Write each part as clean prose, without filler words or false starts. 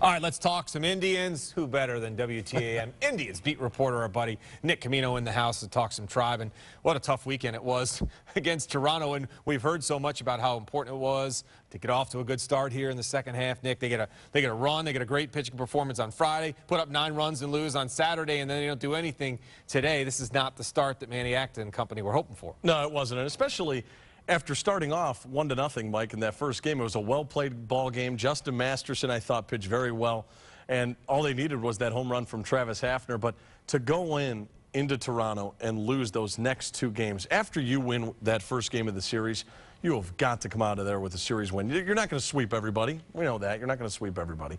All right, let's talk some Indians. Who better than WTAM Indians beat reporter, our buddy Nick Camino, in the house to talk some Tribe. And what a tough weekend it was against Toronto. And we've heard so much about how important it was to get off to a good start here in the second half. Nick, they get a run. They get a great pitching performance on Friday, put up 9 runs and lose on Saturday, and then they don't do anything today. This is not the start that Manny Acton and company were hoping for. No, it wasn't, and especially after starting off 1-0, Mike, in that first game. It was a well-played ball game. Justin Masterson, I thought, pitched very well, and all they needed was that home run from Travis Hafner. But to go into Toronto and lose those next 2 games, after you win that first game of the series, you have got to come out of there with a series win. You're not going to sweep everybody. We know that. You're not going to sweep everybody.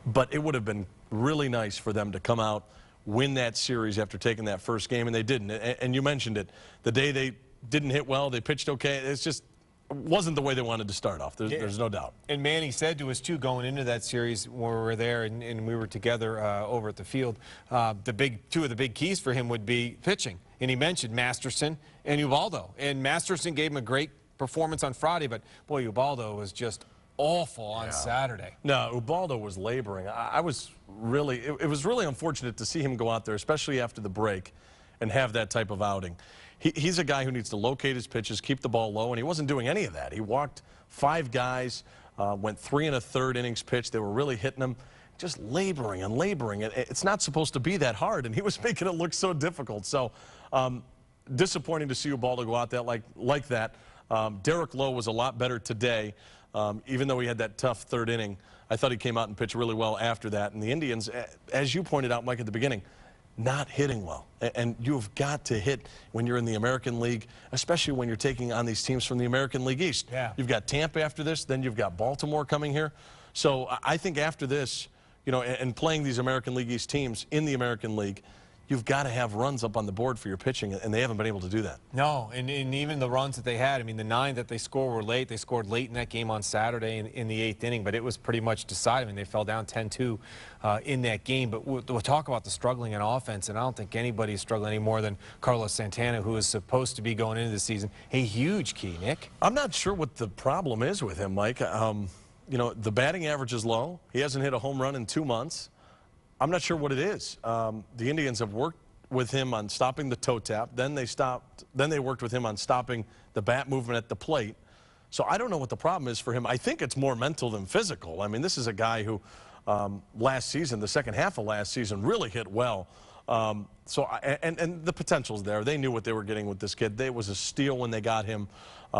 But it would have been really nice for them to come out, win that series after taking that first game, and they didn't. And you mentioned it. The day they didn't hit well, they pitched okay. It's just wasn't the way they wanted to start off. There's no doubt. And Manny said to us, too, going into that series when we were there and we were together over at the field, 2 of the big keys for him would be pitching. And he mentioned Masterson and Ubaldo. And Masterson gave him a great performance on Friday, but, boy, Ubaldo was just awful on Saturday. No, Ubaldo was laboring. I was really, it was really unfortunate to see him go out there, especially after the break, and have that type of outing. He's a guy who needs to locate his pitches, keep the ball low, and he wasn't doing any of that. He walked 5 guys, went 3 1/3 innings pitched. They were really hitting him, just laboring and laboring. It's not supposed to be that hard, and he was making it look so difficult. So disappointing to see Ubaldo go out there like that. Derek Lowe was a lot better today, even though he had that tough 3rd inning. I thought he came out and pitched really well after that. And the Indians, as you pointed out, Mike, at the beginning, not hitting well. And you've got to hit when you're in the American League, especially when you're taking on these teams from the American League East. Yeah. You've got Tampa after this, then you've got Baltimore coming here. So I think after this, you know, and playing these American League East teams in the American League, you've got to have runs up on the board for your pitching, and they haven't been able to do that. No, and even the runs that they had, I mean, the 9 that they scored were late. They scored late in that game on Saturday in the 8th inning, but it was pretty much decided. I mean, they fell down 10-2 in that game. But we'll talk about the struggling in offense, and I don't think anybody's struggling any more than Carlos Santana, who is supposed to be going into the season a huge key, Nick. I'm not sure what the problem is with him, Mike. You know, the batting average is low. He hasn't hit a home run in 2 months. I'm not sure what it is. The Indians have worked with him on stopping the toe tap. Then they worked with him on stopping the bat movement at the plate. So I don't know what the problem is for him. I think it's more mental than physical. I mean, this is a guy who last season, the second half of last season, really hit well. And the potential's there. They knew what they were getting with this kid. It was a steal when they got him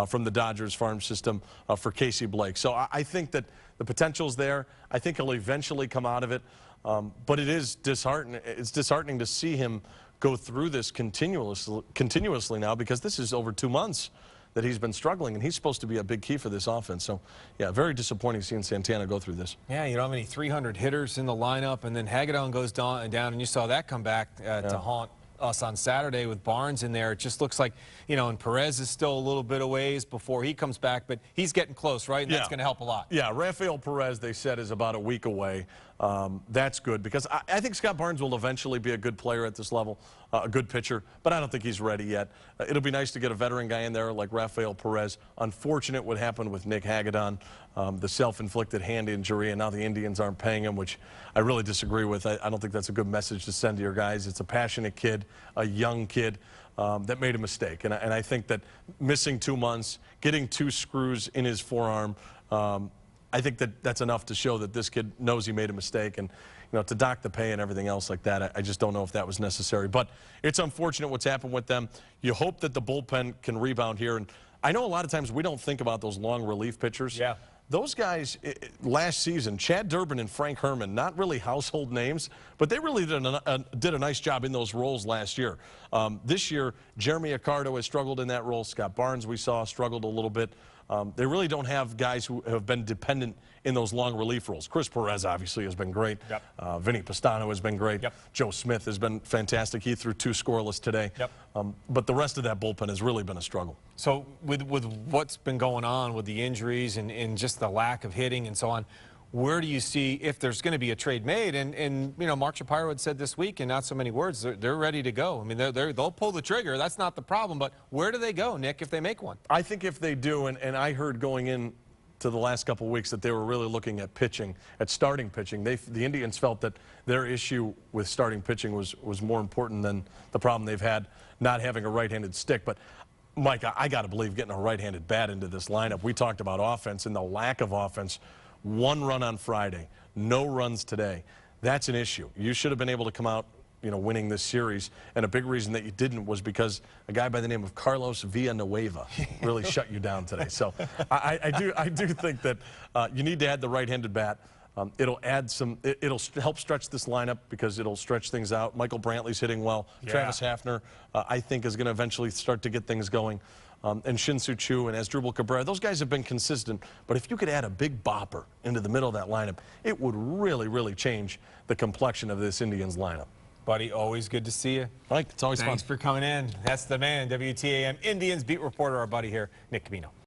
from the Dodgers farm system for Casey Blake. So I think that the potential's there. I think he'll eventually come out of it. But it is disheartening. It's disheartening to see him go through this continuously now, because this is over 2 months that he's been struggling, and he's supposed to be a big key for this offense. So, yeah, very disappointing seeing Santana go through this. Yeah, you don't have any 300 hitters in the lineup, and then Hagedorn goes down, and you saw that come back to haunt us on Saturday with Barnes in there. It just looks like, you know, and Perez is still a little bit of ways before he comes back, but he's getting close, right? And that's going to help a lot. Yeah, Rafael Perez, they said, is about a week away. That's good, because I think Scott Barnes will eventually be a good player at this level, a good pitcher, but I don't think he's ready yet. It'll be nice to get a veteran guy in there like Rafael Perez. Unfortunate what happened with Nick Hagedorn, the self-inflicted hand injury, and now the Indians aren't paying him, which I really disagree with. I don't think that's a good message to send to your guys. It's a passionate kid, a young kid that made a mistake, and I think that missing 2 months, getting 2 screws in his forearm, I think that that's enough to show that this kid knows he made a mistake. And, you know, to dock the pay and everything else like that, I just don't know if that was necessary. But it's unfortunate what's happened with them. You hope that the bullpen can rebound here. And I know a lot of times we don't think about those long relief pitchers. Yeah. Those guys last season, Chad Durbin and Frank Herman, not really household names, but they really did a nice job in those roles last year. This year, Jeremy Accardo has struggled in that role. Scott Barnes, we saw, struggled a little bit. They really don't have guys who have been dependent in those long relief roles. Chris Perez obviously has been great. Yep. Vinny Pastano has been great. Yep. Joe Smith has been fantastic. He threw 2 scoreless today. Yep. But the rest of that bullpen has really been a struggle. So with what's been going on with the injuries and just the lack of hitting and so on, where do you see if there's going to be a trade made? And you know, Mark Shapiro had said this week, in not so many words, they're ready to go. I mean, they'll pull the trigger. That's not the problem. But where do they go, Nick, if they make one? I think if they do, and I heard going in to the last couple of weeks that they were really looking at pitching, at starting pitching. The Indians felt that their issue with starting pitching was more important than the problem they've had not having a right-handed stick. But Mike, I got to believe getting a right-handed bat into this lineup. We talked about offense and the lack of offense. 1 run on Friday, no runs today. That's an issue. You should have been able to come out, you know, winning this series, and a big reason that you didn't was because a guy by the name of Carlos Villanueva really shut you down today. So I do think that you need to add the right-handed bat. It'll add some. It'll help stretch this lineup because it'll stretch things out. Michael Brantley's hitting well. Yeah. Travis Hafner, I think, is going to eventually start to get things going. And Shin-Soo Choo and Asdrubal Cabrera, those guys have been consistent. But if you could add a big bopper into the middle of that lineup, it would really, really change the complexion of this Indians lineup. Buddy, always good to see you. Mike, it's always fun. Thanks for coming in. That's the man, WTAM Indians beat reporter, our buddy here, Nick Camino.